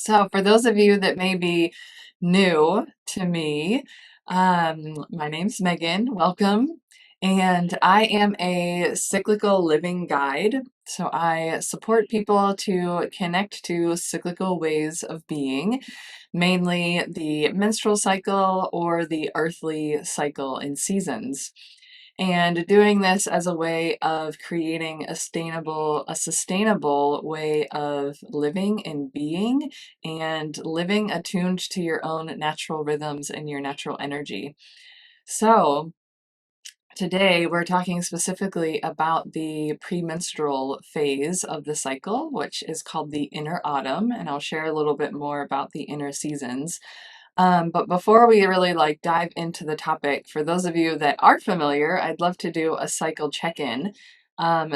So, for those of you that may be new to me, my name's Megan. Welcome. And I am a cyclical living guide. So, I support people to connect to cyclical ways of being, mainly the menstrual cycle or the earthly cycle in seasons. And doing this as a way of creating a sustainable way of living and being, and living attuned to your own natural rhythms and your natural energy. So, today we're talking specifically about the premenstrual phase of the cycle, which is called the inner autumn, and I'll share a little bit more about the inner seasons. But before we really dive into the topic, for those of you that are familiar, I'd love to do a cycle check-in.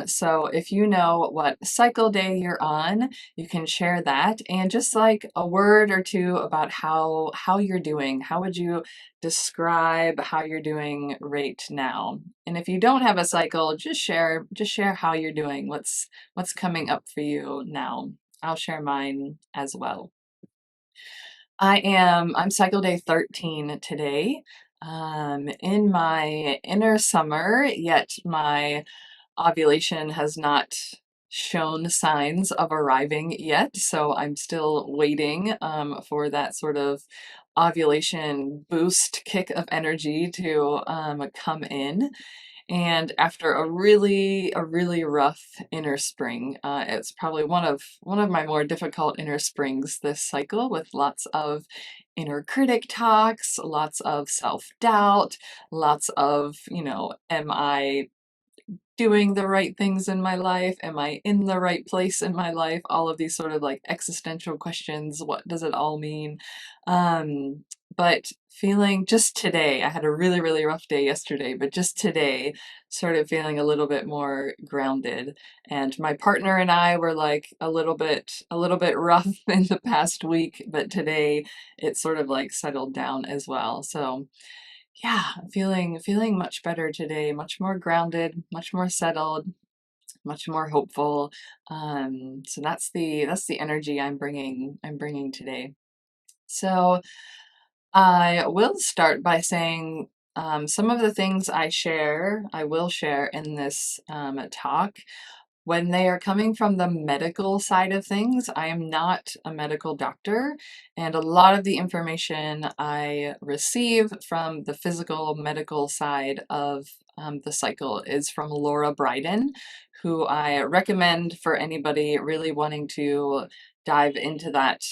So if you know what cycle day you're on, you can share that, and just like a word or two about how you're doing. How would you describe how you're doing right now? And if you don't have a cycle, just share how you're doing. What's coming up for you now? I'll share mine as well. I'm cycle day 13 today. In my inner summer, yet my ovulation has not shown signs of arriving yet, so I'm still waiting for that sort of ovulation boost kick of energy to come in. And after a really rough inner spring, it's probably one of my more difficult inner springs this cycle, with lots of inner critic talks, lots of self-doubt, lots of, am I doing the right things in my life? Am I in the right place in my life? All of these sort of existential questions. What does it all mean? But feeling just today, I had a really rough day yesterday, but just today started feeling a little bit more grounded. And my partner and I were a little bit rough in the past week, but today it sort of settled down as well. So yeah, feeling much better today, much more grounded, much more settled, much more hopeful. So that's the energy I'm bringing today. So I will start by saying some of the things I will share in this talk. When they are coming from the medical side of things, I am not a medical doctor, and a lot of the information I receive from the physical medical side of the cycle is from Laura Brydon, who I recommend for anybody really wanting to dive into that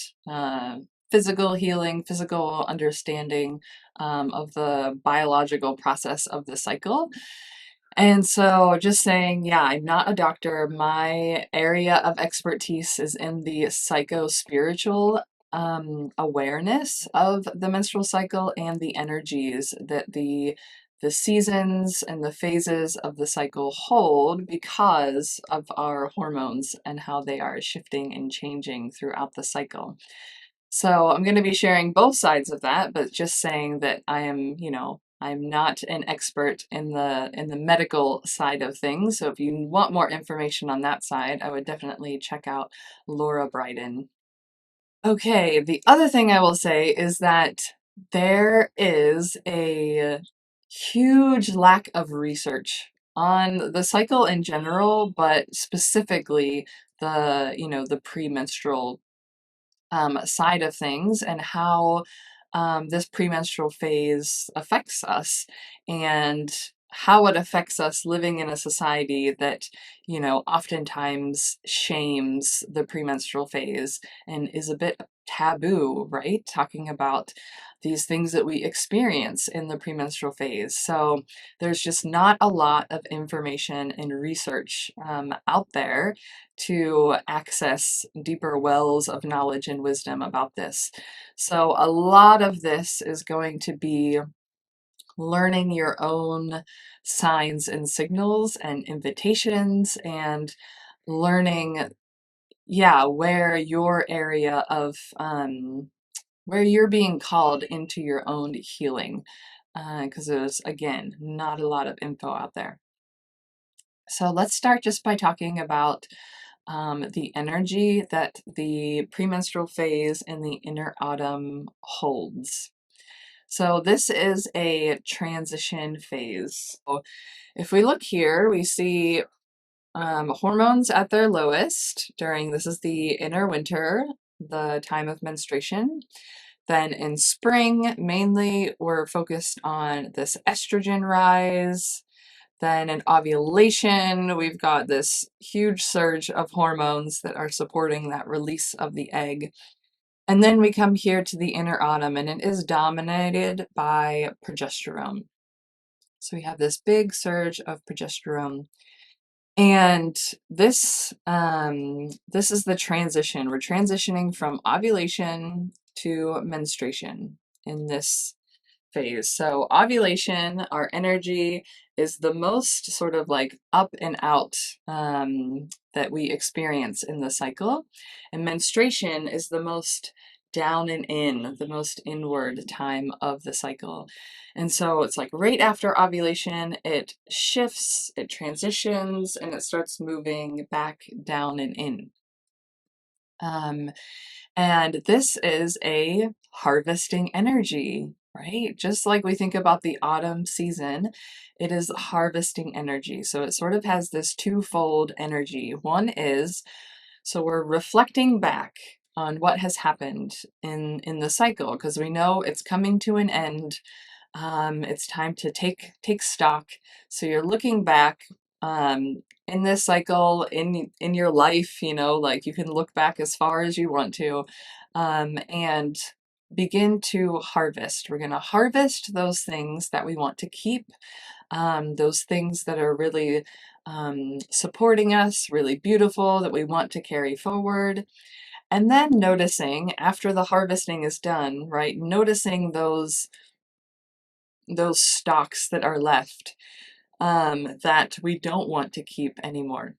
physical healing, physical understanding of the biological process of the cycle. And so just saying, yeah, I'm not a doctor. My area of expertise is in the psycho-spiritual awareness of the menstrual cycle and the energies that the seasons and the phases of the cycle hold because of our hormones and how they are shifting and changing throughout the cycle. So I'm going to be sharing both sides of that, but just saying that I'm not an expert in the medical side of things. So if you want more information on that side, I would definitely check out Laura Brydon. Okay, the other thing I will say is that there is a huge lack of research on the cycle in general, but specifically the premenstrual side of things, and how this premenstrual phase affects us, and how it affects us living in a society that, oftentimes shames the premenstrual phase and is a bit taboo, right? Talking about these things that we experience in the premenstrual phase. So there's just not a lot of information and research out there to access deeper wells of knowledge and wisdom about this. So a lot of this is going to be learning your own signs and signals and invitations, and learning, yeah, where your area of where you're being called into your own healing, because there's, again, not a lot of info out there. So let's start just by talking about the energy that the premenstrual phase and the inner autumn holds. So this is a transition phase. So if we look here, we see hormones at their lowest during, this is the inner winter, the time of menstruation. Then in spring, mainly we're focused on this estrogen rise. Then in ovulation, we've got this huge surge of hormones that are supporting that release of the egg. And then we come here to the inner autumn, and it is dominated by progesterone. So we have this big surge of progesterone. And this is the transition. We're transitioning from ovulation to menstruation in this phase. So ovulation, our energy is the most sort of like up and out that we experience in the cycle. And menstruation is the most down and in, the most inward time of the cycle. And so it's like right after ovulation, it shifts, it transitions, and it starts moving back down and in. And this is a harvesting energy, right? Just like we think about the autumn season, it is harvesting energy. So it sort of has this twofold energy. One is, so we're reflecting back on what has happened in the cycle, because we know it's coming to an end. It's time to take stock. So you're looking back in this cycle, in your life, you know, like you can look back as far as you want to, and begin to harvest. We're going to harvest those things that we want to keep, those things that are really supporting us, really beautiful, that we want to carry forward. And then noticing after the harvesting is done, right? Noticing those stocks that are left that we don't want to keep anymore.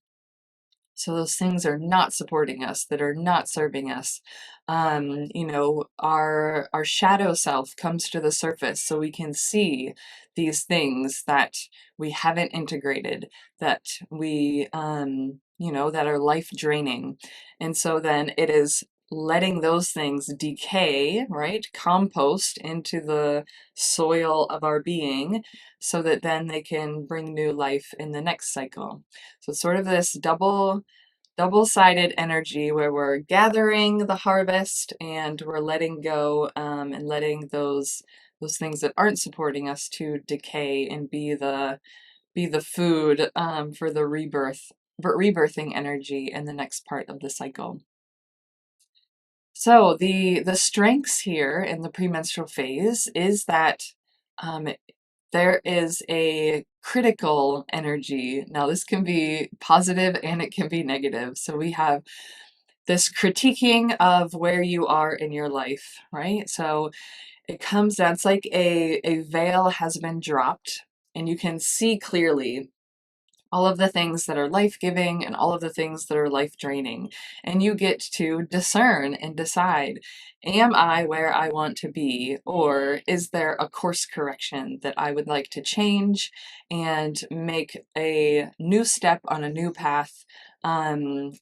So those things are not supporting us, that are not serving us. You know, our shadow self comes to the surface so we can see these things that we haven't integrated, that we, you know, that are life draining. And so then it is letting those things decay, right? Compost into the soil of our being so that then they can bring new life in the next cycle. So it's sort of this double-sided energy where we're gathering the harvest and we're letting go, and letting those things that aren't supporting us to decay and be the food for the rebirthing energy in the next part of the cycle. So the strengths here in the premenstrual phase is that there is a critical energy. Now, this can be positive and it can be negative. So we have this critiquing of where you are in your life, right? So it comes down, it's like a veil has been dropped, and you can see clearly all of the things that are life-giving and all of the things that are life-draining. And you get to discern and decide, am I where I want to be? Or is there a course correction that I would like to change and make a new step on a new path? And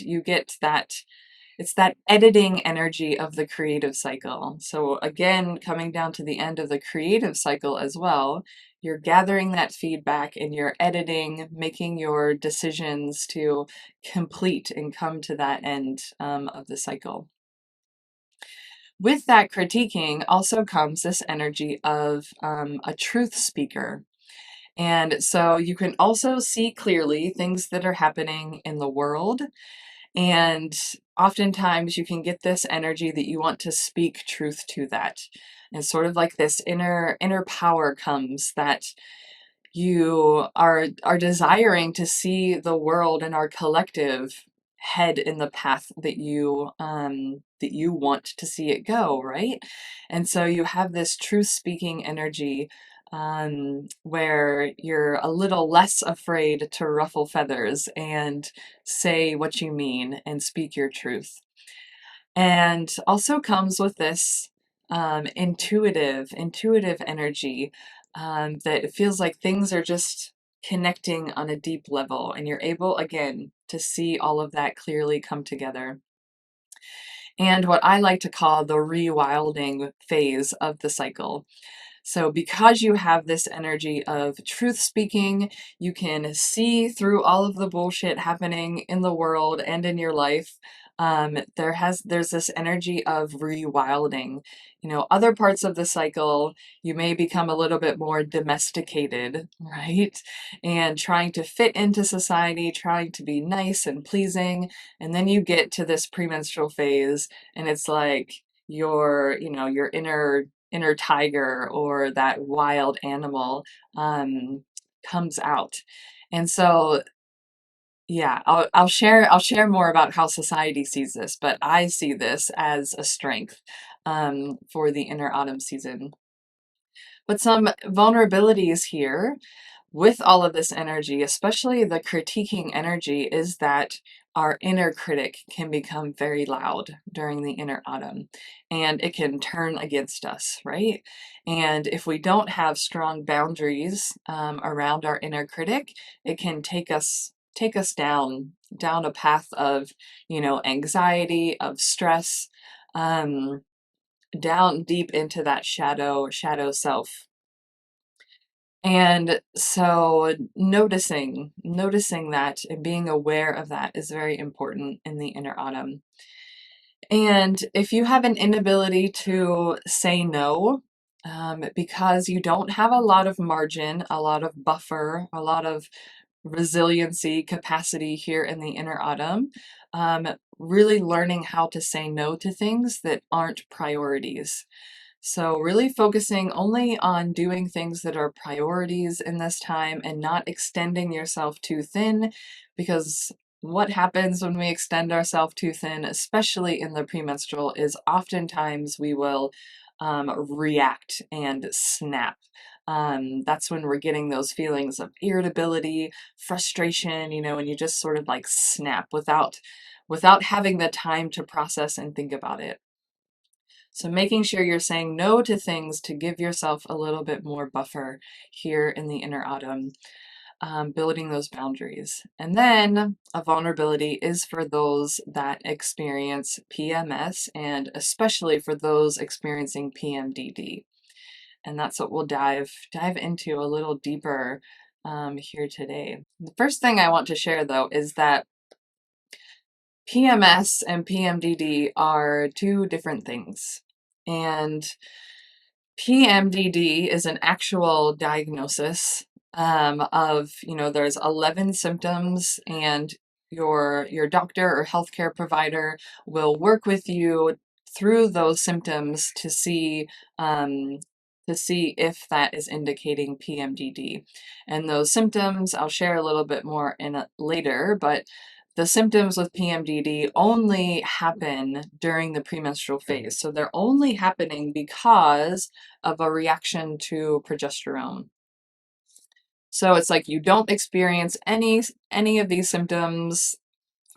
you get that, it's that editing energy of the creative cycle. So again, coming down to the end of the creative cycle as well, you're gathering that feedback and you're editing, making your decisions to complete and come to that end of the cycle. With that critiquing also comes this energy of a truth speaker. And so you can also see clearly things that are happening in the world. And oftentimes you can get this energy that you want to speak truth to that. And sort of like this inner power comes, that you are desiring to see the world and our collective head in the path that you want to see it go, right? And so you have this truth speaking energy, where you're a little less afraid to ruffle feathers and say what you mean and speak your truth. And also comes with this intuitive energy, that it feels like things are just connecting on a deep level, and you're able again to see all of that clearly come together. And what I like to call the rewilding phase of the cycle. So, because you have this energy of truth speaking, you can see through all of the bullshit happening in the world and in your life. There's this energy of rewilding. You know, other parts of the cycle, you may become a little bit more domesticated, right? And trying to fit into society, trying to be nice and pleasing. And then you get to this premenstrual phase, and it's like your inner tiger or that wild animal um, comes out. And so, yeah, I'll share more about how society sees this, but I see this as a strength for the inner autumn season. But some vulnerabilities here with all of this energy, especially the critiquing energy, is that our inner critic can become very loud during the inner autumn, and it can turn against us, right? And if we don't have strong boundaries around our inner critic, it can take us down a path of, anxiety, of stress, um, down deep into that shadow self. And so noticing that and being aware of that is very important in the inner autumn. And if you have an inability to say no, because you don't have a lot of margin, a lot of buffer, a lot of resiliency capacity here in the inner autumn, really learning how to say no to things that aren't priorities. So, really focusing only on doing things that are priorities in this time and not extending yourself too thin, because what happens when we extend ourselves too thin, especially in the premenstrual, is oftentimes we will react and snap. That's when we're getting those feelings of irritability, frustration, and you just sort of like snap without having the time to process and think about it. So making sure you're saying no to things to give yourself a little bit more buffer here in the inner autumn, building those boundaries. And then a vulnerability is for those that experience PMS, and especially for those experiencing PMDD. And that's what we'll dive into a little deeper here today. The first thing I want to share, though, is that PMS and PMDD are two different things. And PMDD is an actual diagnosis of, there's 11 symptoms, and your doctor or healthcare provider will work with you through those symptoms um, to see if that is indicating PMDD. And those symptoms, I'll share a little bit more later, but the symptoms with PMDD only happen during the premenstrual phase. So they're only happening because of a reaction to progesterone. So it's like you don't experience any of these symptoms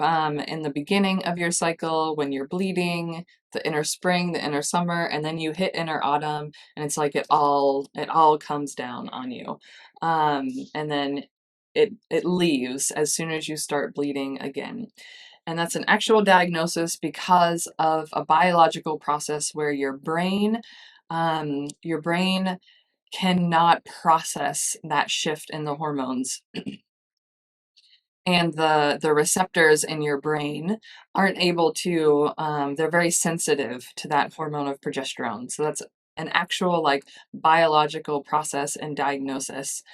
in the beginning of your cycle when you're bleeding, the inner spring, the inner summer, and then you hit inner autumn, and it's like it all comes down on you, and then it leaves as soon as you start bleeding again. And that's an actual diagnosis because of a biological process where your brain cannot process that shift in the hormones, and the receptors in your brain aren't able to, they're very sensitive to that hormone of progesterone. So that's an actual like biological process and diagnosis.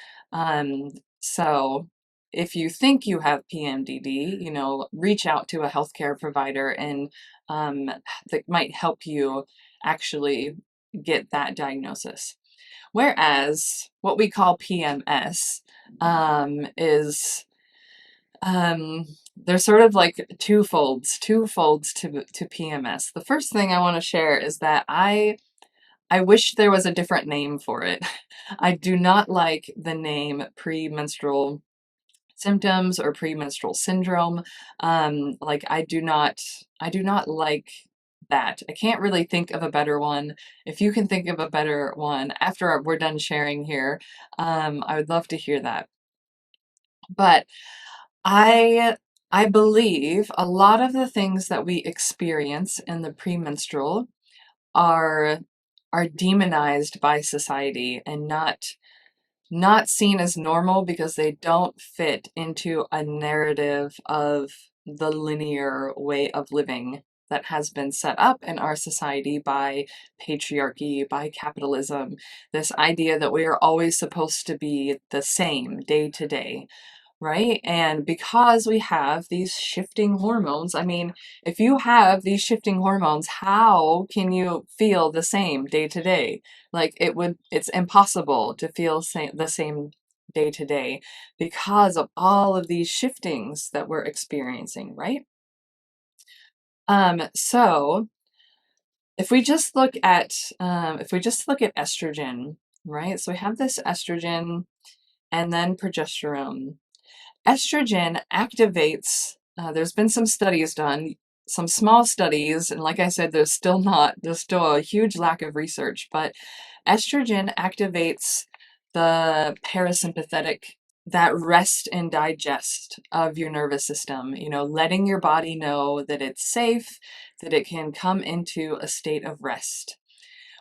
So if you think you have PMDD, reach out to a healthcare provider, and that might help you actually get that diagnosis. Whereas what we call PMS is there's sort of like two folds to PMS. The first thing I want to share is that I wish there was a different name for it. I do not like the name premenstrual symptoms or premenstrual syndrome. Like I do not like that. I can't really think of a better one. If you can think of a better one after we're done sharing here, I would love to hear that. But I I believe a lot of the things that we experience in the premenstrual are are demonized by society and not seen as normal because they don't fit into a narrative of the linear way of living that has been set up in our society by patriarchy, by capitalism, this idea that we are always supposed to be the same day to day, right? And because we have these shifting hormones, I mean, if you have these shifting hormones, how can you feel the same day to day? Like it's impossible to feel the same day to day because of all of these shiftings that we're experiencing, right? So if we just look at estrogen, right? So we have this estrogen and then progesterone. Estrogen activates, there's been some studies done, some small studies, and like I said, there's still a huge lack of research, but estrogen activates the parasympathetic, that rest and digest of your nervous system, letting your body know that it's safe, that it can come into a state of rest.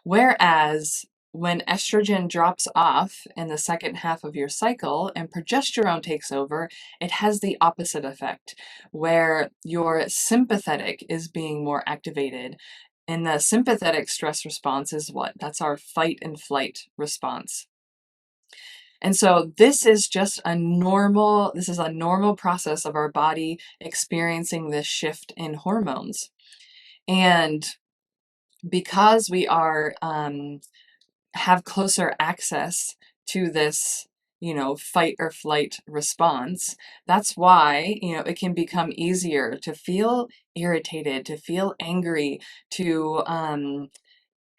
Whereas when estrogen drops off in the second half of your cycle and progesterone takes over, it has the opposite effect, where your sympathetic is being more activated. And the sympathetic stress response is what? That's our fight and flight response. And so this is a normal process of our body experiencing this shift in hormones. And because we are have closer access to this, fight or flight response, that's why, it can become easier to feel irritated, to feel angry, to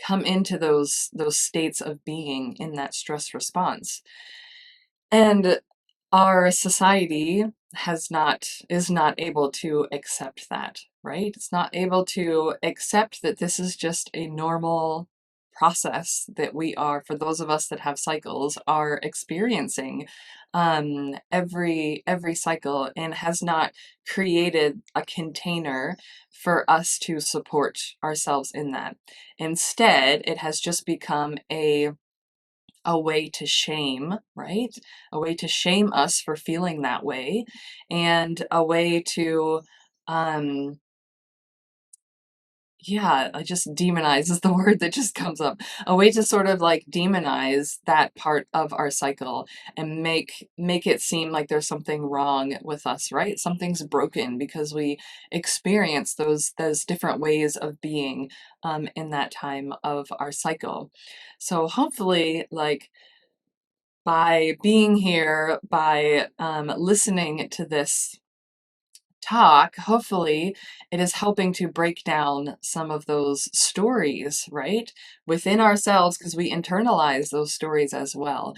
come into those states of being in that stress response. And our society is not able to accept that, right? It's not able to accept that this is just a normal process that we are, for those of us that have cycles, are experiencing every cycle, and has not created a container for us to support ourselves in that. Instead, it has just become a way to shame, right? A way to shame us for feeling that way, and a way to, um, yeah, I just demonize is the word that just comes up. A way to sort of like demonize that part of our cycle and make it seem like there's something wrong with us, right? Something's broken because we experience those different ways of being in that time of our cycle. So hopefully, like, by being here, by listening to this talk, hopefully it is helping to break down some of those stories, right, within ourselves, because we internalize those stories as well.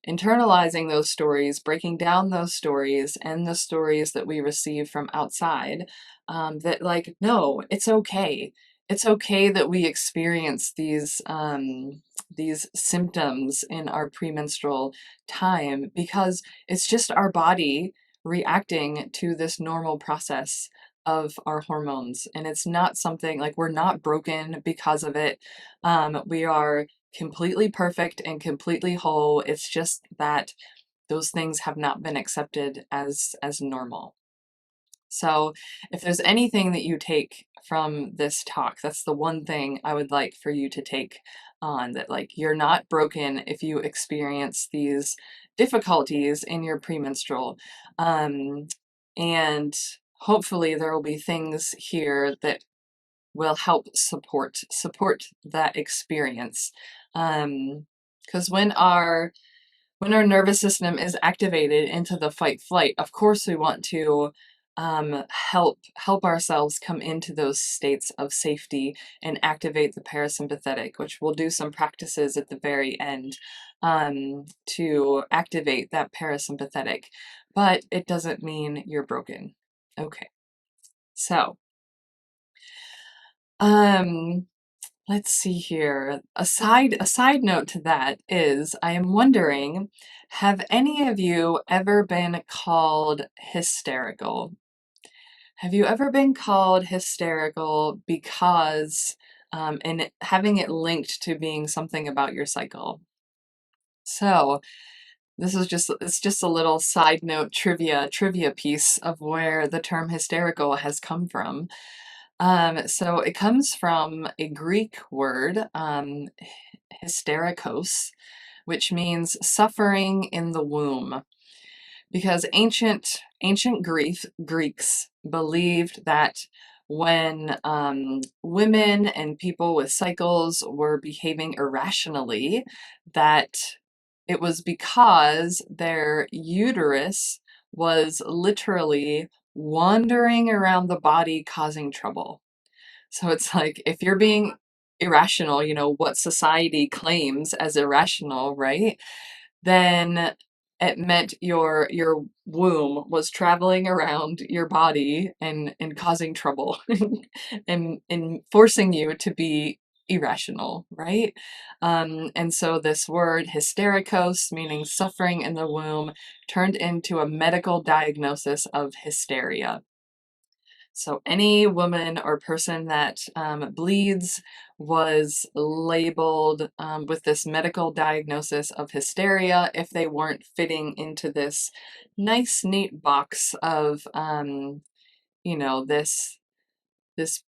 Internalizing those stories, breaking down those stories and the stories that we receive from outside, that, like, no, it's okay. It's okay that we experience these symptoms in our premenstrual time, because it's just our body reacting to this normal process of our hormones. And it's not something like, we're not broken because of it. We are completely perfect and completely whole. It's just that those things have not been accepted as normal. So if there's anything that you take from this talk, that's the one thing I would like for you to take on, that, like, you're not broken if you experience these difficulties in your premenstrual. Um, and hopefully there will be things here that will help support that experience. Because when our nervous system is activated into the fight flight, of course we want to help ourselves come into those states of safety and activate the parasympathetic, which we'll do some practices at the very end to activate that parasympathetic. But it doesn't mean you're broken. Okay, so um Let's see here. A side note to that is I am wondering, have any of you ever been called hysterical? Have you ever been called hysterical because and having it linked to being something about your cycle? So this is just a little side note trivia piece of where the term hysterical has come from. So it comes from a Greek word, hysterikos, which means suffering in the womb. Because ancient Greeks believed that when women and people with cycles were behaving irrationally, that it was because their uterus was literally wandering around the body causing trouble. So it's like if you're being irrational, what society claims as irrational, right? Then it meant your womb was traveling around your body and causing trouble and forcing you to be irrational, right? And so this word hysterikos, meaning suffering in the womb, turned into a medical diagnosis of hysteria. So any woman or person that bleeds was labeled with this medical diagnosis of hysteria if they weren't fitting into this nice, neat box of, this this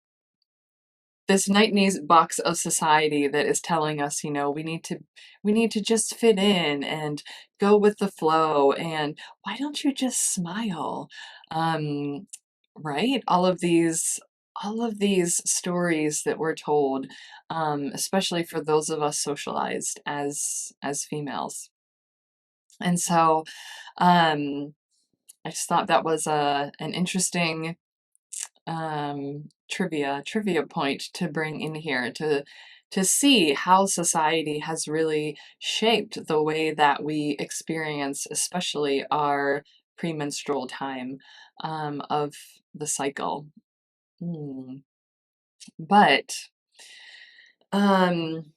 this nice box of society that is telling us, we need to just fit in and go with the flow, and why don't you just smile? Um, right? All of these stories that we're told, especially for those of us socialized as females. And so um, I just thought that was an interesting trivia point to bring in here to see how society has really shaped the way that we experience, especially our premenstrual time of the cycle. Hmm. But um,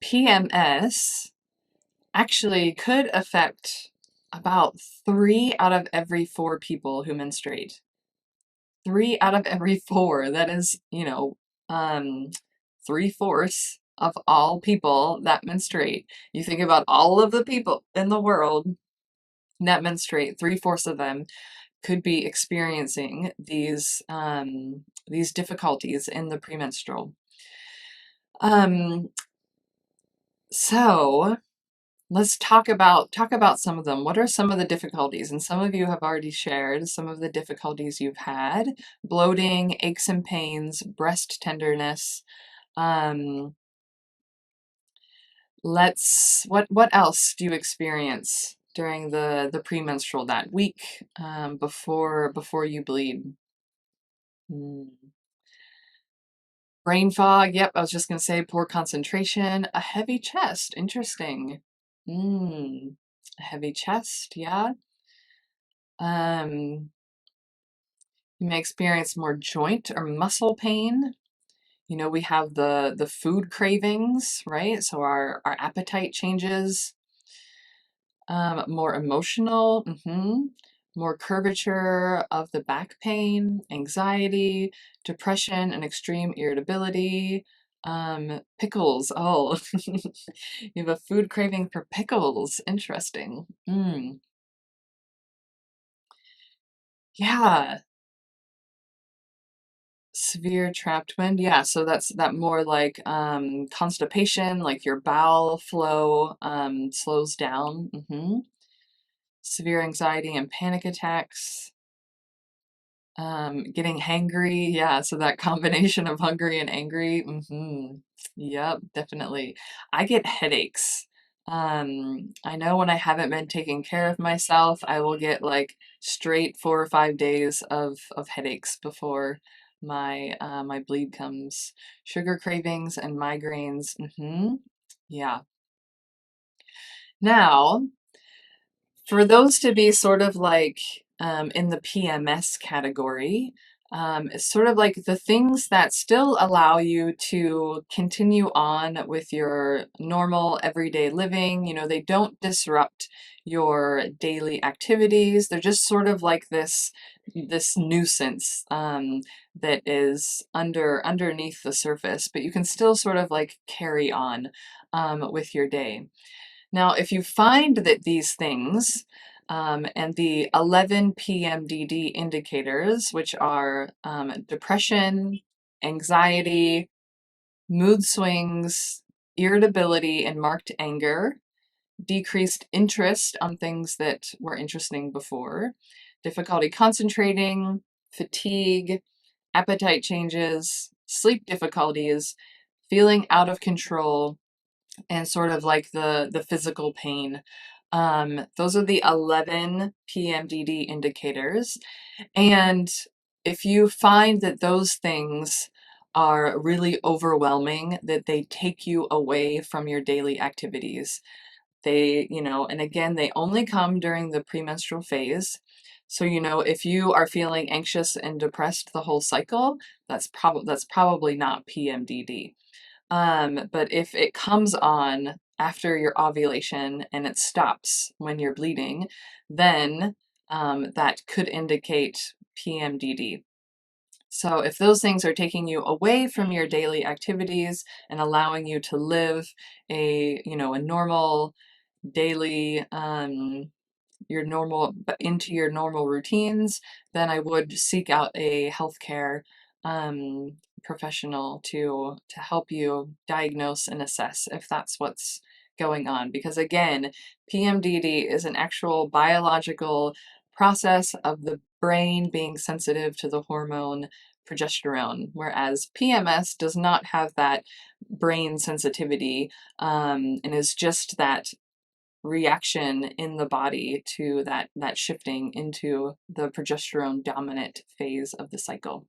PMS actually could affect about 3 out of every 4 people who menstruate. 3 out of every 4. That is, um, 3/4 of all people that menstruate. You think about all of the people in the world that menstruate, 3/4 of them could be experiencing these difficulties in the premenstrual. Um, so let's talk about some of them. What are some of the difficulties? And some of you have already shared some of the difficulties you've had: bloating, aches and pains, breast tenderness. Um, what else do you experience during the premenstrual, that week before you bleed? Mm. Brain fog. Yep, I was just gonna say poor concentration. A heavy chest. Interesting. Mm. A heavy chest. Yeah. Um, you may experience more joint or muscle pain. We have the food cravings, right? So our appetite changes. More emotional, more curvature of the back pain, anxiety, depression, and extreme irritability. Pickles. Oh, you have a food craving for pickles. Interesting. Yeah. Severe trapped wind. Yeah, so that's that more like constipation, like your bowel flow slows down. Severe anxiety and panic attacks. Getting hangry, yeah, so that combination of hungry and angry. Yep, definitely. I get headaches. I know when I haven't been taking care of myself, I will get like straight 4 or 5 days of headaches before my bleed comes. Sugar cravings and migraines. Yeah. Now, for those to be sort of like in the PMS category, It's sort of like the things that still allow you to continue on with your normal everyday living. You know, they don't disrupt your daily activities. They're just sort of like this nuisance that is underneath the surface, but you can still sort of like carry on with your day. Now, if you find that these things and the 11 PMDD indicators, which are depression, anxiety, mood swings, irritability, and marked anger, decreased interest on things that were interesting before, difficulty concentrating, fatigue, appetite changes, sleep difficulties, feeling out of control, and sort of like the physical pain. Those are the 11 PMDD indicators. And if you find that those things are really overwhelming, that they take you away from your daily activities, they, you know, and again, they only come during the premenstrual phase. So, you know, if you are feeling anxious and depressed the whole cycle, that's probably not PMDD. But if it comes on after your ovulation and it stops when you're bleeding, then that could indicate PMDD. So if those things are taking you away from your daily activities and allowing you to live a normal daily into your normal routines, then I would seek out a healthcare professional to help you diagnose and assess if that's what's going on. Because again, PMDD is an actual biological process of the brain being sensitive to the hormone progesterone, whereas PMS does not have that brain sensitivity and is just that reaction in the body to that shifting into the progesterone dominant phase of the cycle.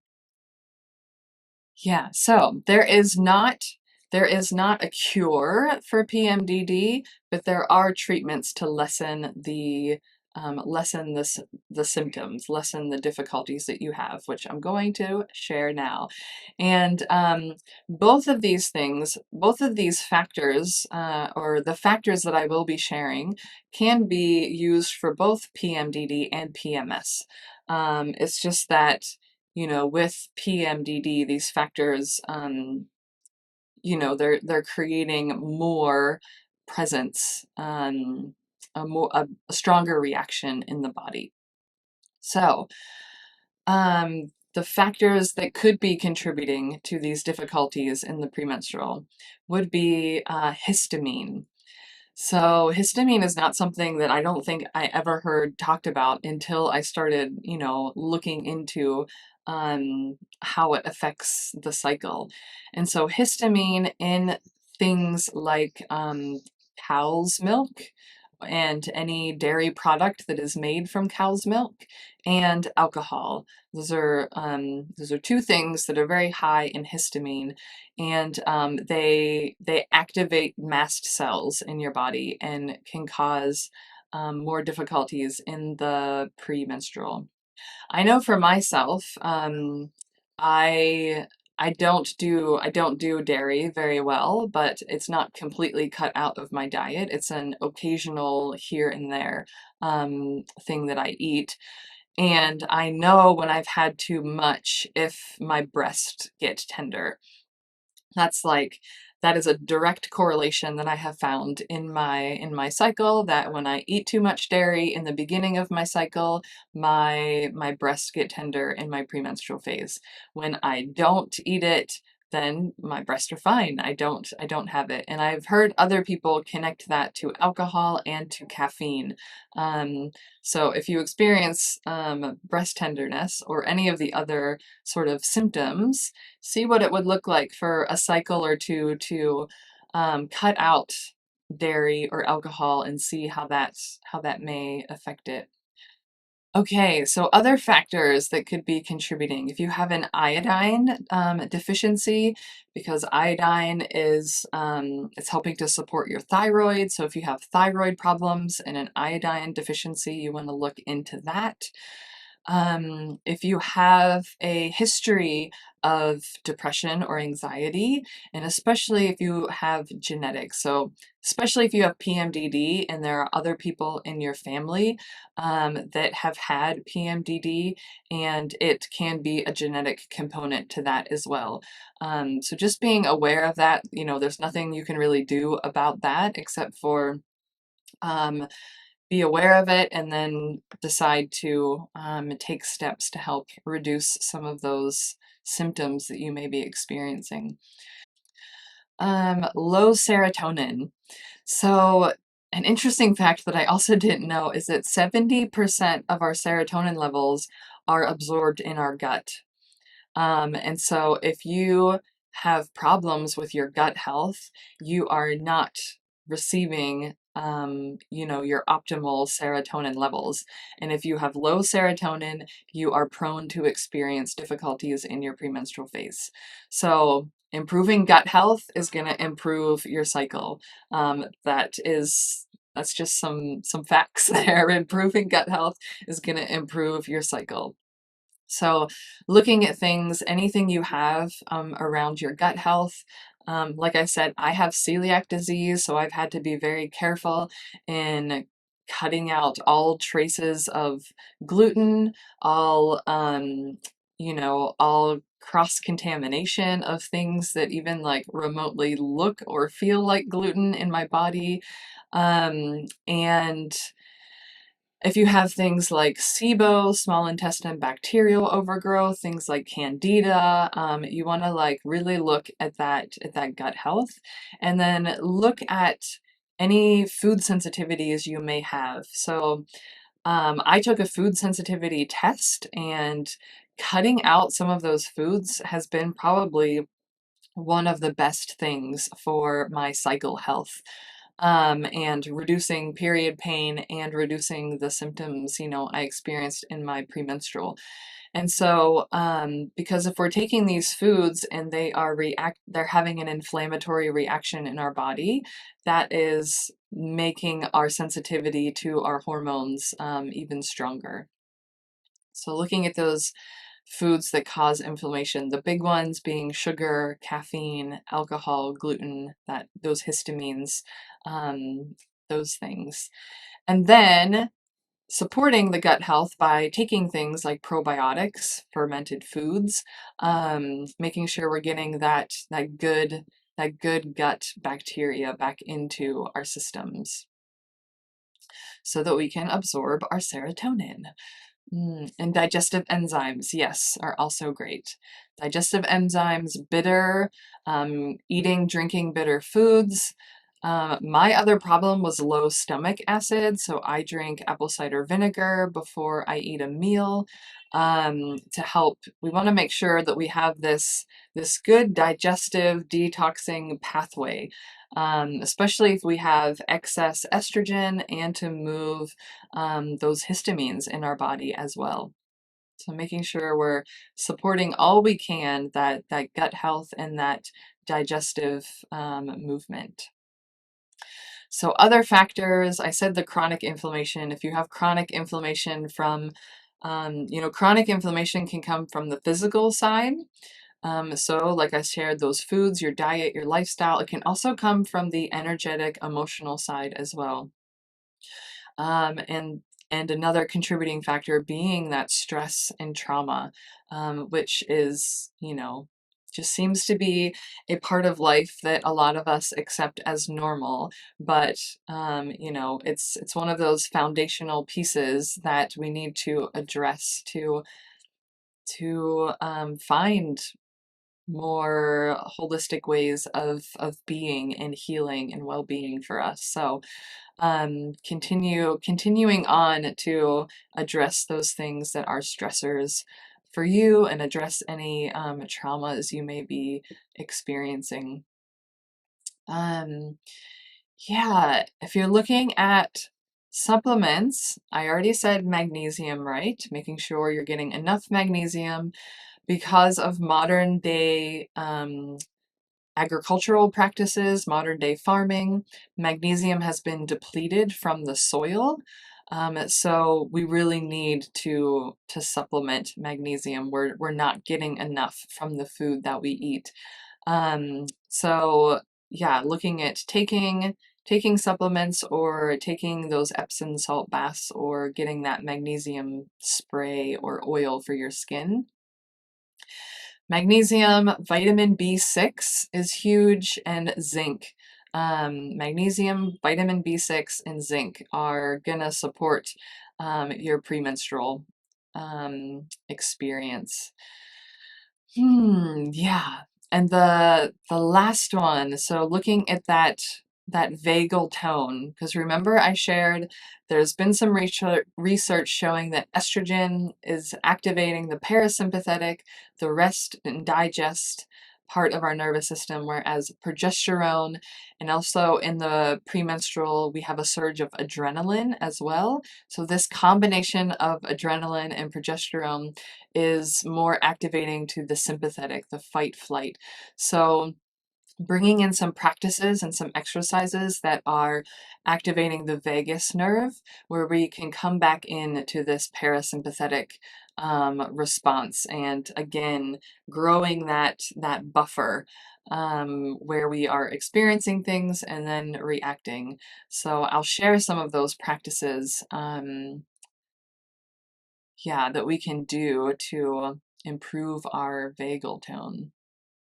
Yeah, so there is not a cure for PMDD, but there are treatments to lessen the symptoms, lessen the difficulties that you have, which I'm going to share now. And both of these things, both of these factors, or the factors that I will be sharing, can be used for both PMDD and PMS. It's just that, you know, with PMDD, these factors, they're creating more presence, a stronger reaction in the body. So, the factors that could be contributing to these difficulties in the premenstrual would be histamine. So histamine is not something that I don't think I ever heard talked about until I started, looking into how it affects the cycle. And so histamine in things like cow's milk and any dairy product that is made from cow's milk and alcohol. Those are two things that are very high in histamine, and they activate mast cells in your body and can cause more difficulties in the premenstrual. I know for myself, I I don't do dairy very well, but it's not completely cut out of my diet. It's an occasional here and there thing that I eat. And I know when I've had too much if my breasts get tender. That's like that is a direct correlation that I have found in my cycle, that when I eat too much dairy in the beginning of my cycle, my breasts get tender in my premenstrual phase. When I don't eat it, then my breasts are fine. I don't have it. And I've heard other people connect that to alcohol and to caffeine. So if you experience breast tenderness or any of the other sort of symptoms, see what it would look like for a cycle or two to cut out dairy or alcohol and see how that may affect it. Okay, so other factors that could be contributing. If you have an iodine deficiency, because iodine is it's helping to support your thyroid. So if you have thyroid problems and an iodine deficiency, you want to look into that. If you have a history of depression or anxiety, and especially if you have genetics. So, especially if you have PMDD and there are other people in your family that have had PMDD, and it can be a genetic component to that as well. So, just being aware of that, there's nothing you can really do about that except for um, be aware of it and then decide to take steps to help reduce some of those symptoms that you may be experiencing. Low serotonin. So, an interesting fact that I also didn't know is that 70% of our serotonin levels are absorbed in our gut. And so if you have problems with your gut health, you are not receiving, your optimal serotonin levels. And if you have low serotonin, you are prone to experience difficulties in your premenstrual phase. So improving gut health is going to improve your cycle. That's just some facts there. Improving gut health is going to improve your cycle. So, looking at things, anything you have around your gut health. Like I said, I have celiac disease, so I've had to be very careful in cutting out all traces of gluten, all, all cross contamination of things that even like remotely look or feel like gluten in my body. And if you have things like SIBO, small intestine bacterial overgrowth, things like candida, you want to like really look at that gut health, and then look at any food sensitivities you may have. So I took a food sensitivity test, and cutting out some of those foods has been probably one of the best things for my cycle health, and reducing period pain and reducing the symptoms, I experienced in my premenstrual. And so, because if we're taking these foods and they're having an inflammatory reaction in our body, that is making our sensitivity to our hormones even stronger. So, looking at those foods that cause inflammation, the big ones being sugar, caffeine, alcohol, gluten, those histamines, those things. And then supporting the gut health by taking things like probiotics, fermented foods, making sure we're getting that good gut bacteria back into our systems so that we can absorb our serotonin. And digestive enzymes, yes, are also great. Digestive enzymes, bitter, eating, drinking bitter foods. My other problem was low stomach acid, so I drink apple cider vinegar before I eat a meal to help. We want to make sure that we have this good digestive detoxing pathway, especially if we have excess estrogen, and to move those histamines in our body as well. So making sure we're supporting all we can that gut health and that digestive movement. So other factors, I said the chronic inflammation. If you have chronic inflammation chronic inflammation can come from the physical side. So like I shared, those foods, your diet, your lifestyle, it can also come from the energetic, emotional side as well. And another contributing factor being that stress and trauma, which is, just seems to be a part of life that a lot of us accept as normal. But it's one of those foundational pieces that we need to address to find more holistic ways of being and healing and well-being for us. So continuing on to address those things that are stressors for you and address any traumas you may be experiencing. Yeah, if you're looking at supplements, I already said magnesium, right? Making sure you're getting enough magnesium because of modern day agricultural practices, modern day farming. Magnesium has been depleted from the soil. So we really need to supplement magnesium. We're not getting enough from the food that we eat. So yeah, looking at taking supplements or taking those Epsom salt baths or getting that magnesium spray or oil for your skin. Magnesium, vitamin B6 is huge, and zinc. Magnesium, vitamin B6, and zinc are gonna support your premenstrual experience. Yeah. And the last one, so looking at that vagal tone, because remember I shared there's been some research showing that estrogen is activating the parasympathetic, the rest and digest part of our nervous system, whereas progesterone and also in the premenstrual we have a surge of adrenaline as well. So this combination of adrenaline and progesterone is more activating to the sympathetic, the fight flight. So bringing in some practices and some exercises that are activating the vagus nerve, where we can come back into this parasympathetic response, and again growing that buffer where we are experiencing things and then reacting. So I'll share some of those practices that we can do to improve our vagal tone.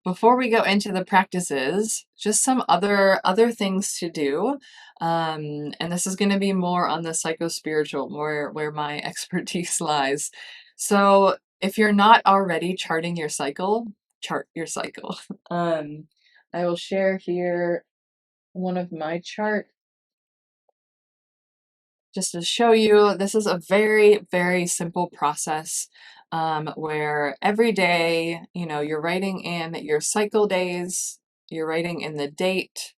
Before we go into the practices, just some other things to do, and this is going to be more on the psychospiritual, more where my expertise lies. So if you're not already charting your cycle, chart your cycle. I will share here one of my charts just to show you. This is a very, very simple process where every day, you're writing in your cycle days, you're writing in the date,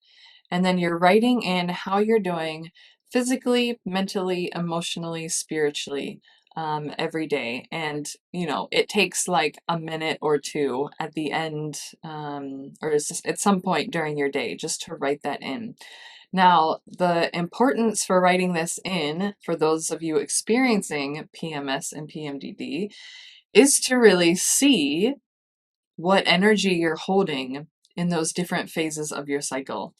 and then you're writing in how you're doing physically, mentally, emotionally, spiritually every day. And, it takes like a minute or two at the end, or at some point during your day, just to write that in. Now, the importance for writing this in, for those of you experiencing PMS and PMDD, is to really see what energy you're holding in those different phases of your cycle.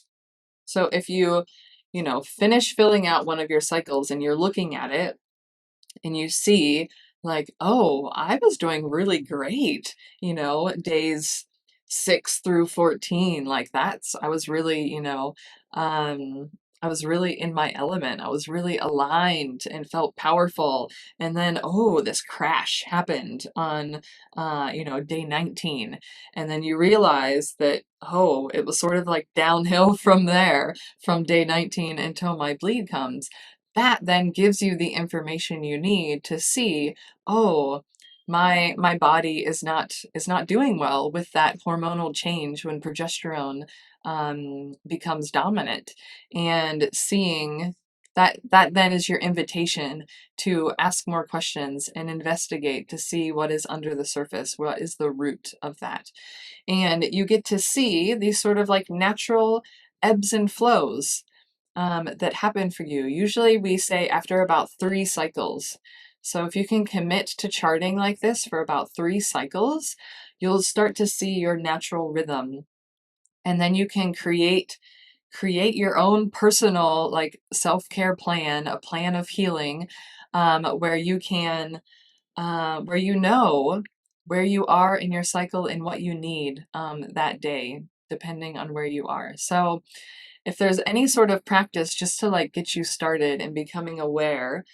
So if you finish filling out one of your cycles and you're looking at it and you see like, oh, I was doing really great, days 6 through 14, like I was really, I was really in my element. I was really aligned and felt powerful. And then, oh, this crash happened on, day 19. And then you realize that, oh, it was sort of like downhill from there, from day 19 until my bleed comes. That then gives you the information you need to see, oh, my body is not doing well with that hormonal change when progesterone becomes dominant, and seeing that then is your invitation to ask more questions and investigate to see what is under the surface, what is the root of that. And you get to see these sort of like natural ebbs and flows that happen for you. Usually we say after about 3 cycles. So if you can commit to charting like this for about 3 cycles, you'll start to see your natural rhythm. And then you can create your own personal like self-care plan, a plan of healing, where you can where you know where you are in your cycle and what you need that day, depending on where you are. So if there's any sort of practice just to like get you started in becoming aware,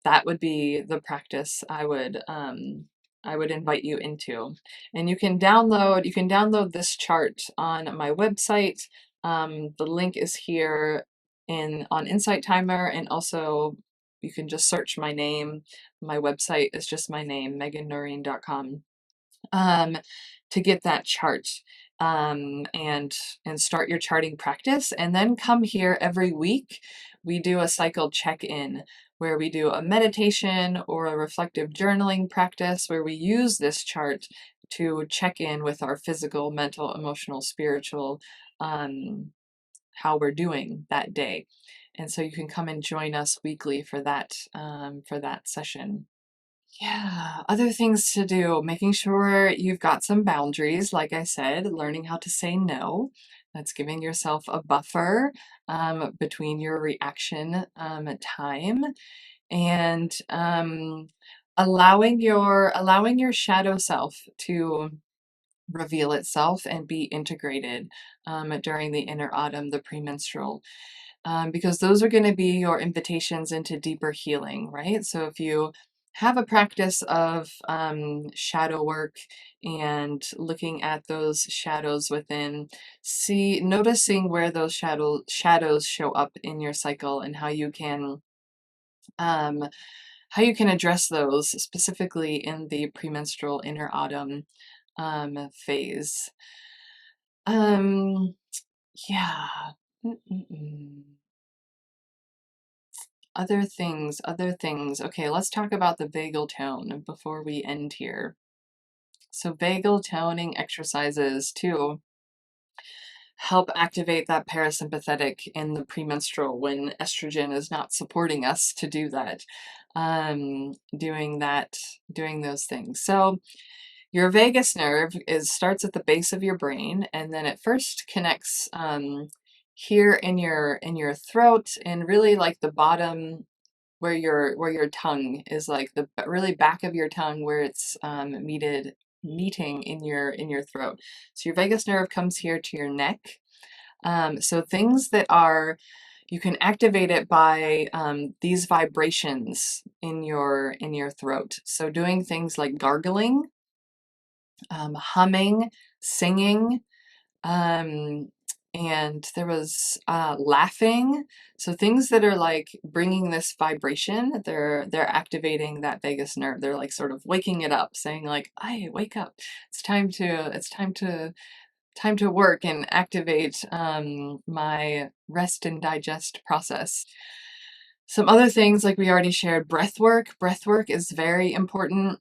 that would be the practice I would invite you into. And you can download this chart on my website. The link is here on Insight Timer, and also you can just search my name. My website is just my name, meghannoreen.com, to get that chart, and start your charting practice. And then come here every week. We do a cycle check-in where we do a meditation or a reflective journaling practice where we use this chart to check in with our physical, mental, emotional, spiritual, how we're doing that day. And so you can come and join us weekly for that session. Yeah, other things to do, making sure you've got some boundaries, like I said, learning how to say no. That's giving yourself a buffer between your reaction time, and allowing your shadow self to reveal itself and be integrated during the inner autumn, the premenstrual, because those are going to be your invitations into deeper healing, right? So if you have a practice of shadow work and looking at those shadows within, noticing where those shadows show up in your cycle, and um, how you can address those specifically in the premenstrual inner autumn phase. Um, yeah. Mm-mm-mm. Other things. Okay, let's talk about the vagal tone before we end here. So vagal toning exercises too help activate that parasympathetic in the premenstrual when estrogen is not supporting us to do that. Doing those things. So your vagus nerve starts at the base of your brain, and then it first connects here in your throat, and really like the bottom where your tongue is, like the really back of your tongue, where it's meeting in your throat. So your vagus nerve comes here to your neck. So things that are you can activate it by these vibrations in your throat. So doing things like gargling, humming, singing, um, and there was laughing. So things that are like bringing this vibration, they're activating that vagus nerve. They're like sort of waking it up, saying like, "Hey, wake up! It's time to work and activate my rest and digest process." Some other things, like we already shared, breath work. Breath work is very important.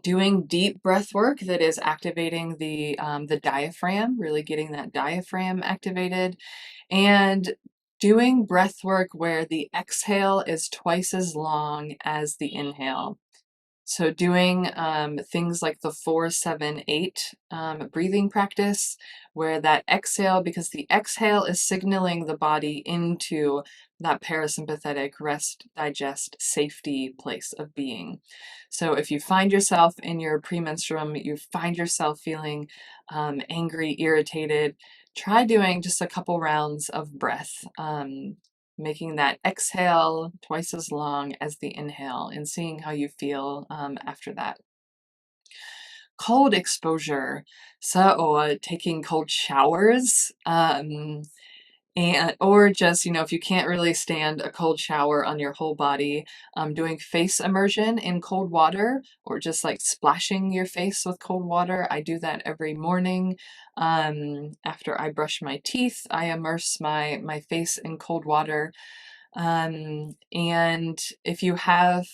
Doing deep breath work that is activating the diaphragm, really getting that diaphragm activated, and doing breath work where the exhale is twice as long as the inhale. So doing things like the 4-7-8 breathing practice, where that exhale, because the exhale is signaling the body into that parasympathetic rest, digest, safety place of being. So if you find yourself in your premenstruum, you find yourself feeling angry, irritated, try doing just a couple rounds of breath. Making that exhale twice as long as the inhale, and seeing how you feel after that. Cold exposure. So taking cold showers, or just, if you can't really stand a cold shower on your whole body, doing face immersion in cold water, or just like splashing your face with cold water. I do that every morning. After I brush my teeth, I immerse my face in cold water. And if you have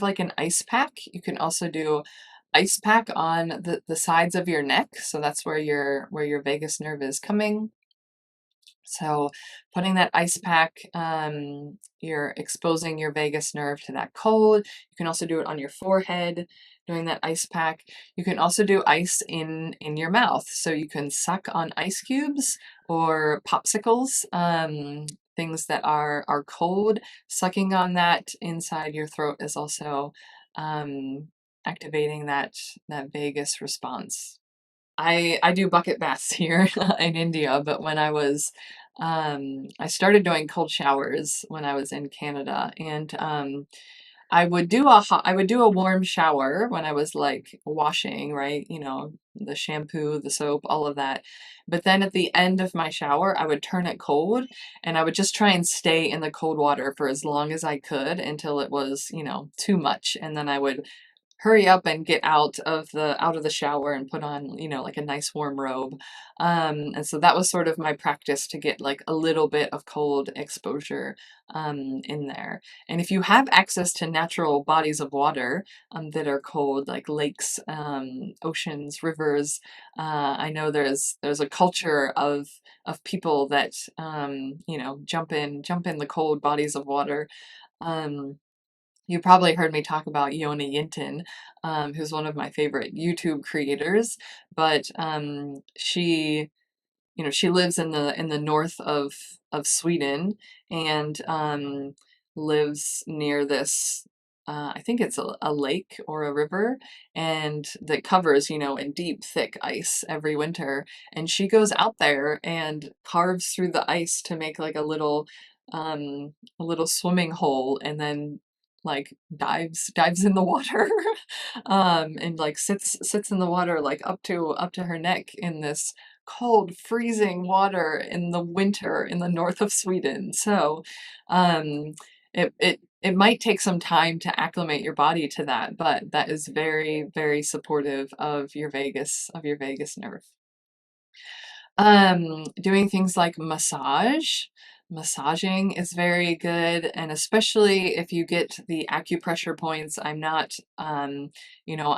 like an ice pack, you can also do ice pack on the sides of your neck. So that's where your vagus nerve is coming. So putting that ice pack, you're exposing your vagus nerve to that cold. You can also do it on your forehead, doing that ice pack. You can also do ice in your mouth. So you can suck on ice cubes or popsicles, things that are cold. Sucking on that inside your throat is also activating that vagus response. I do bucket baths here in India, but I started doing cold showers when I was in Canada, and I would do a warm shower when I was like washing, right? The shampoo, the soap, all of that. But then at the end of my shower, I would turn it cold, and I would just try and stay in the cold water for as long as I could until it was, too much, and then I would hurry up and get out of the shower and put on, you know, like a nice warm robe. And so that was sort of my practice to get like a little bit of cold exposure in there. And if you have access to natural bodies of water that are cold, like lakes, oceans, rivers, I know there's a culture of people that you know, jump in the cold bodies of water. Um, you probably heard me talk about Yoni Yinton, who's one of my favorite YouTube creators, but she, you know, she lives in the north of Sweden, and lives near this, I think it's a lake or a river, and that covers, you know, in deep thick ice every winter. And she goes out there and carves through the ice to make like a little swimming hole, and then like dives in the water, and like sits in the water like up to her neck in this cold, freezing water in the winter in the north of Sweden. So, it might take some time to acclimate your body to that, but that is very, very supportive of your vagus nerve. Doing things like massaging is very good, and especially if you get the acupressure points. You know,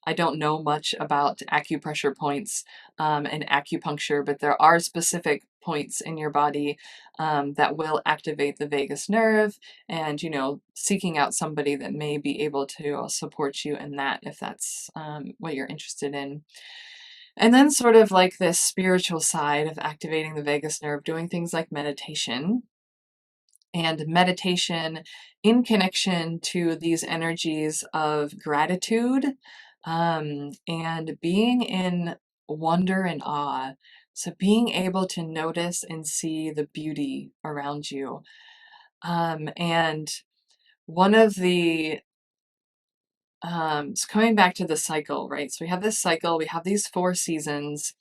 I don't know much about acupressure points, and acupuncture, but there are specific points in your body that will activate the vagus nerve, and, you know, seeking out somebody that may be able to support you in that if that's what you're interested in. And then sort of like this spiritual side of activating the vagus nerve, doing things like meditation, and meditation in connection to these energies of gratitude, and being in wonder and awe. So being able to notice and see the beauty around you. And one of the so coming back to the cycle, right? So we have this cycle, we have these 4 seasons.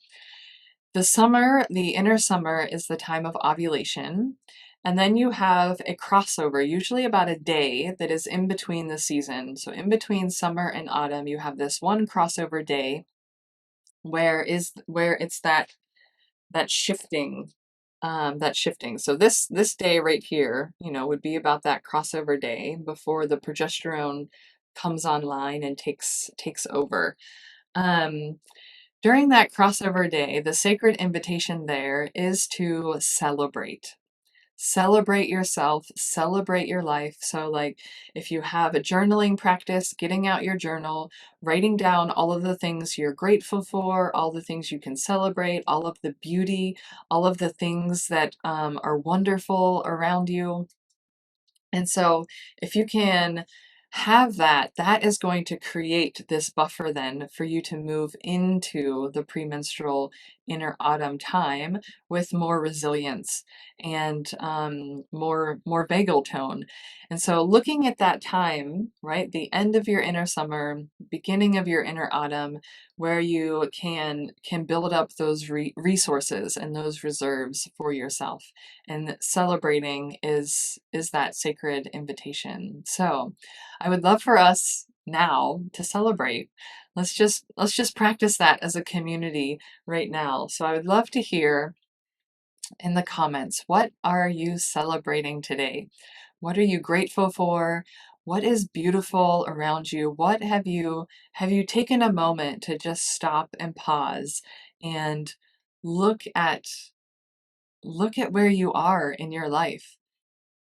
The summer, the inner summer, is the time of ovulation. And then you have a crossover, usually about a day, that is in between the season. So in between summer and autumn, you have this one crossover day where it's that shifting, that shifting. So this day right here, you know, would be about that crossover day before the progesterone comes online and takes over. Um, During that crossover day, the sacred invitation there is to celebrate. Celebrate yourself, celebrate your life. So, like, if you have a journaling practice, getting out your journal, writing down all of the things you're grateful for, all the things you can celebrate, all of the beauty, all of the things that are wonderful around you. And so if you can have that, that is going to create this buffer then for you to move into the premenstrual inner autumn time with more resilience and more vagal tone. And so looking at that time, right, the end of your inner summer, beginning of your inner autumn, where you can build up those resources and those reserves for yourself, and celebrating is that sacred invitation. So I would love for us now to celebrate. Let's just practice that as a community right now. So I would love to hear in the comments, what are you celebrating today? What are you grateful for? What is beautiful around you? What have you taken a moment to just stop and pause and look at look at where you are in your life,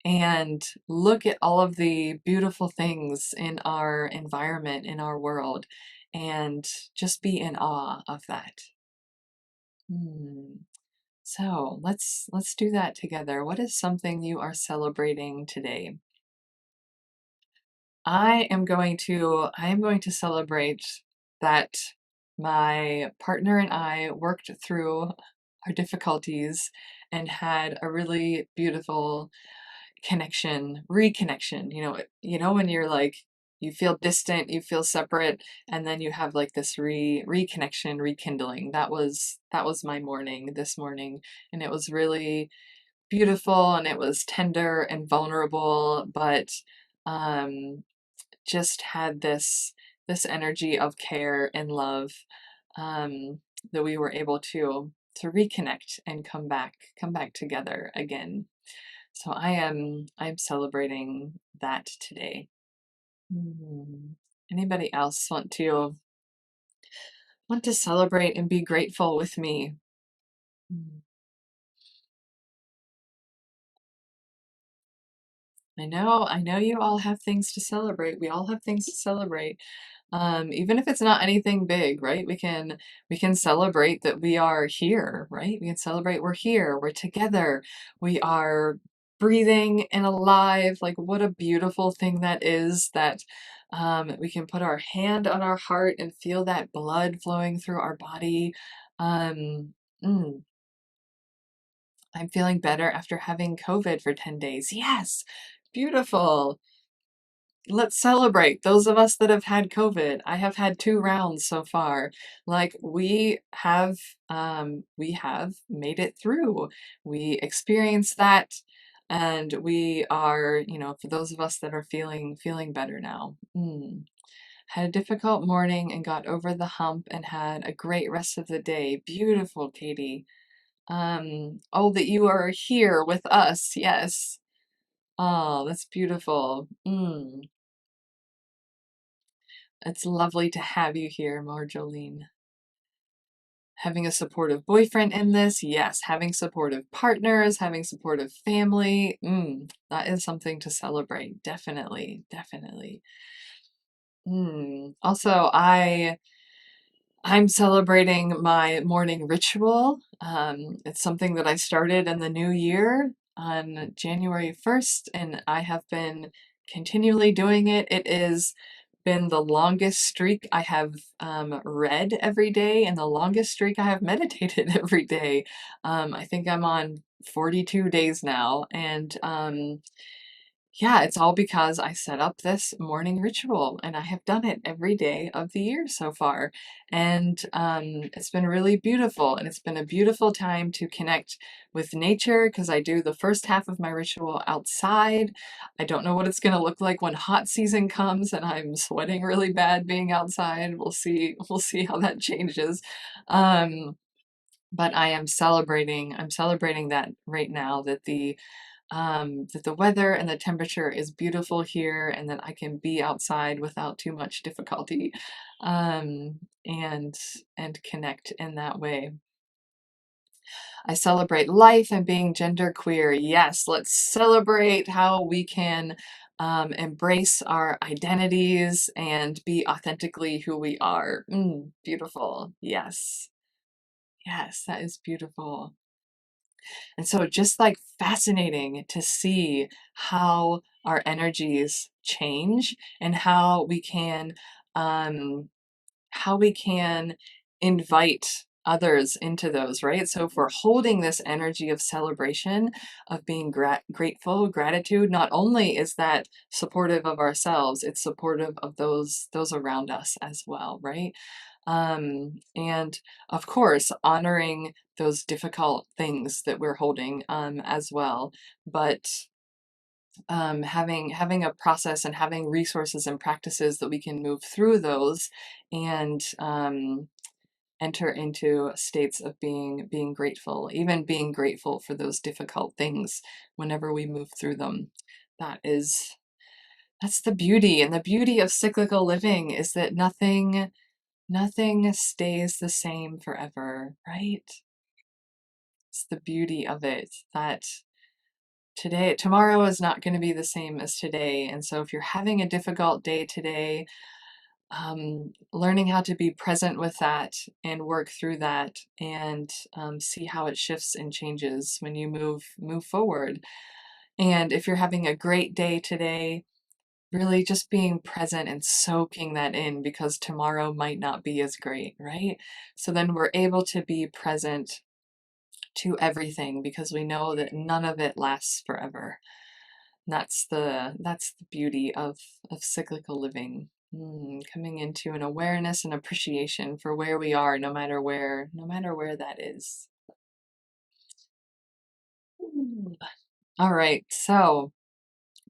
and look at all of the beautiful things in our environment, in our world, and just be in awe of that. Hmm. So let's do that together. What is something you are celebrating today? I am going to celebrate that my partner and I worked through our difficulties and had a really beautiful reconnection. You know when you're like, you feel distant, you feel separate, and then you have like this reconnection, rekindling. That was my morning this morning, and it was really beautiful, and it was tender and vulnerable, but um just had this energy of care and love, that we were able to reconnect and come back together again. So I'm celebrating that today. Anybody else want to celebrate and be grateful with me? I know you all have things to celebrate. We all have things to celebrate. Even if it's not anything big, right? We can celebrate that we are here, right? We can celebrate we're here, we're together, we are breathing and alive. Like, what a beautiful thing that is, that we can put our hand on our heart and feel that blood flowing through our body. Um, mm, I'm feeling better after having COVID for 10 days. Yes, beautiful. Let's celebrate those of us that have had COVID. I have had 2 rounds so far. Like, we have made it through. We experienced that, and we are, for those of us that are feeling better now. Had a difficult morning and got over the hump and had a great rest of the day. Beautiful, Katie. Oh, that you are here with us. Yes. Oh, that's beautiful. It's lovely to have you here, Marjolaine. Having a supportive boyfriend in this, yes. Having supportive partners, having supportive family, that is something to celebrate. Definitely, definitely. Also, I'm celebrating my morning ritual. It's something that I started in the new year on January 1st, and I have been continually doing it. It is been the longest streak I have read every day, and the longest streak I have meditated every day. I think I'm on 42 days now, and yeah, it's all because I set up this morning ritual, and I have done it every day of the year so far. And it's been really beautiful, and it's been a beautiful time to connect with nature, because I do the first half of my ritual outside. I don't know what it's going to look like when hot season comes and I'm sweating really bad being outside. We'll see. We'll see how that changes. But I'm celebrating that right now, that the weather and the temperature is beautiful here, and that I can be outside without too much difficulty, and connect in that way. I celebrate life and being genderqueer. Yes, let's celebrate how we can embrace our identities and be authentically who we are. Beautiful. Yes. Yes, that is beautiful. And so just like fascinating to see how our energies change, and um, how we can invite others into those, right? So if we're holding this energy of celebration, of being grateful, gratitude, not only is that supportive of ourselves, it's supportive of those around us as well, right? And of course, honoring those difficult things that we're holding as well, but having a process and having resources and practices that we can move through those, and enter into states of being grateful, even being grateful for those difficult things whenever we move through them. That's the beauty, and the beauty of cyclical living is that nothing stays the same forever, right? It's the beauty of it, that tomorrow is not going to be the same as today. And so if you're having a difficult day today, learning how to be present with that and work through that, and see how it shifts and changes when you move forward. And if you're having a great day today, really just being present and soaking that in, because tomorrow might not be as great, right? So then we're able to be present to everything, because we know that none of it lasts forever. That's the beauty of cyclical living. Coming into an awareness and appreciation for where we are, no matter where that is. All right, so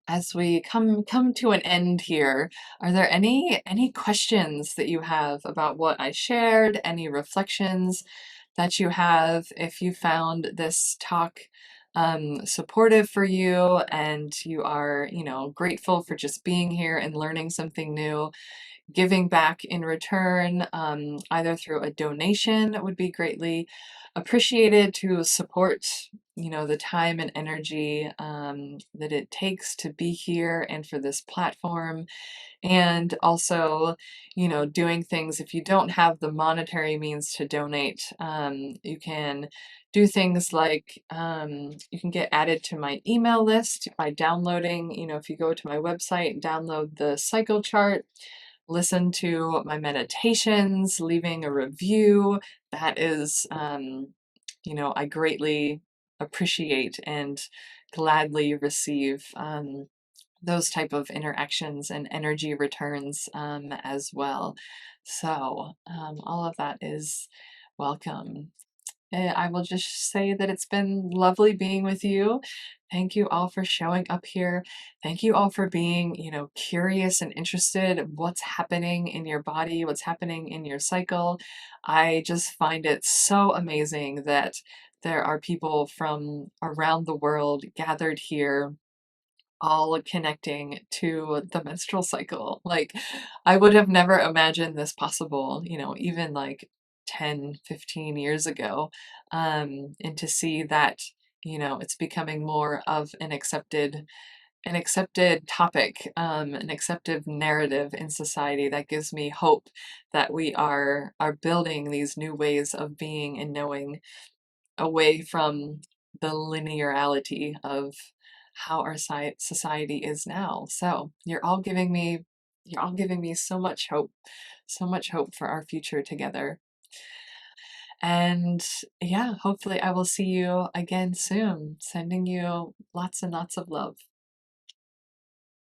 as we come to an end here, are there any questions that you have about what I shared? Any reflections that you have? If you found this talk supportive for you and you are, grateful for just being here and learning something new, giving back in return, either through a donation would be greatly appreciated to support, the time and energy that it takes to be here and for this platform. And also, doing things, if you don't have the monetary means to donate, you can do things like you can get added to my email list by downloading, if you go to my website, download the cycle chart, listen to my meditations, leaving a review. That is, I greatly appreciate and gladly receive those type of interactions and energy returns as well. So all of that is welcome. I will just say that it's been lovely being with you. Thank you all for showing up here. Thank you all for being, curious and interested in what's happening in your body, what's happening in your cycle. I just find it so amazing that there are people from around the world gathered here, all connecting to the menstrual cycle. Like, I would have never imagined this possible, even like 10, 15 years ago. And to see that, it's becoming more of an accepted topic, an accepted narrative in society, that gives me hope that we are building these new ways of being and knowing, away from the linearity of how our society is now. So you're all giving me so much hope for our future together. And yeah, hopefully I will see you again soon. Sending you lots and lots of love.